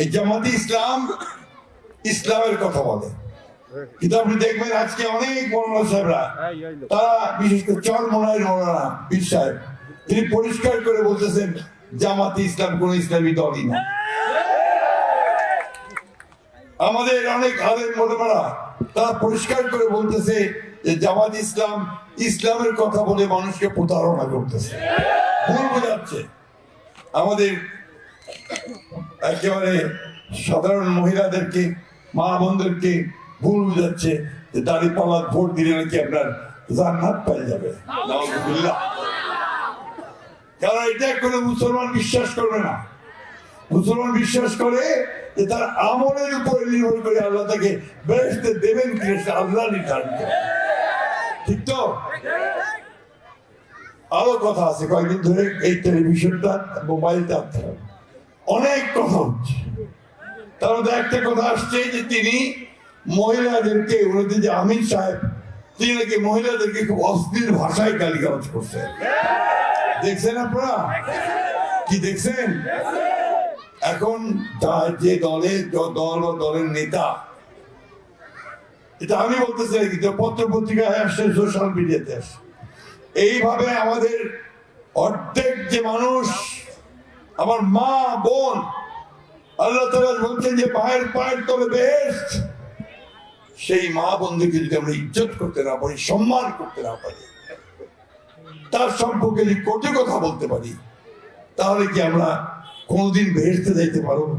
এই জামাতে ইসলাম ইসলামের কথা বলে, কিন্তু আপনি দেখবেন আজকে অনেক মৌলানা সাহেবরা, তারা বিশেষ করে চরমোনাই মৌলানা পীর সাহেব, তিনি পরিষ্কার করে বলতেছেন জামাতে ইসলাম কোন ইসলামী দলই না। আমাদের অনেক আলেম মোলামারা তারা পরিষ্কার করে বলতেছে যে জামাত ইসলাম ইসলামের কথা বলে মানুষকে প্রতারণা করতেছে, ভুল বোঝাচ্ছে। আমাদের একেবারে সাধারণ মহিলাদেরকে, মা বোনদেরকে ভুল বুঝাচ্ছে যে দাড়িপাল্লা ভোট দিলে নাকি আপনার জান্নাত পেয়ে যাবে। নাউজুবিল্লাহ। কারণ এটা কোনো মুসলমান বিশ্বাস করবে না। মুসলমান বিশ্বাস করে যে তার আমলের উপরে নির্ভর করে আল্লাহ তাকে বেহেশতে দেবেন কি আল্লাহ নির্ধারণ করে। ঠিক তো? আরো কথা আছে, কয়েকদিন ধরে এই টেলিভিশনটা মোবাইলটা অনেক কথা হচ্ছে। তার মধ্যে একটা কথা আসছে যে তিনি মহিলাদেরকে, উনি যে আমির সাহেব, তিনি নাকি মহিলাদেরকে খুব অশ্লীল ভাষায় গালিগালাজ করছেন। দেখছেন আপনারা? কি দেখছেন? এখন যে দলের দল ও দলের নেতা, এটা আমি বলতেছি নাকি, পত্র পত্রিকায় আসছে, সোশ্যাল মিডিয়াতে আসছে, এইভাবে আমাদের অর্ধেক যে মানুষ, আমার মা বোন, আল্লাহ তাআলা বলছেন যে মায়ের পায়ের তলে বেহেশত, সেই মা বোনদেরকে যদি আমরা ইজ্জত করতে না পারি, সম্মান করতে না পারি, তার সম্পর্কে যদি কটু কথা বলতে পারি, তাহলে কি আমরা কোনদিন বেহেশতে যাইতে পারবো?